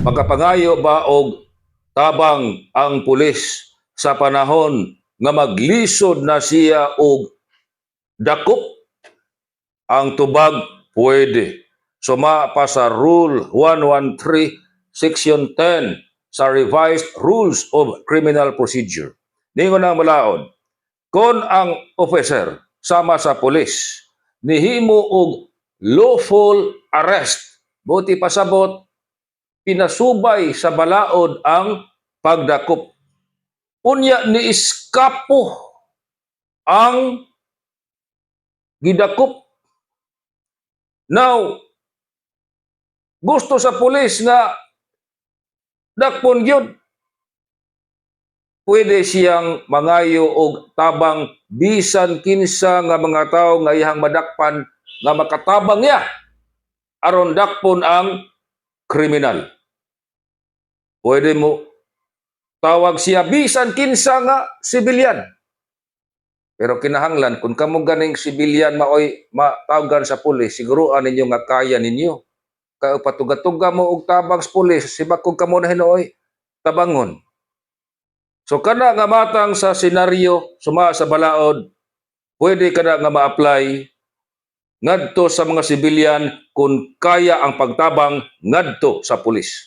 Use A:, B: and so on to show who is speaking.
A: Makapangayo ba og tabang ang pulis sa panahon nga maglisod na siya og dakop? Ang tubag, pwede. Suma pa sa Rule 113, Section 10 sa Revised Rules of Criminal Procedure. Ningon ang malaod, kung ang officer sama sa pulis nihimo og lawful arrest, buti pasabot, pinasubay sa balaod ang pagdakop. Unya ni iskapo ang gidakop. Now, gusto sa pulis nga dakpon gyud, pwede siyang mangayo og tabang bisan kinsa nga mga tawo nga iyang madakpan nga makatabang niya aron dakpon ang kriminal. Pwede mo tawag siya bisan kinsa nga sibilyan. Pero kinahanglan kung kamo ganing sibilyan maoy matawagan sa pulis, siguruan ninyo nga kaya ninyo. Kaya patuga-tuga mo og tabang sa pulis, sibakog kamo na hinoy tabangon. So kana nga matang sa senaryo suma sa balaod, pwede kada nga ma-apply ngadto sa mga sibilyan kung kaya ang pagtabang ngadto sa pulis.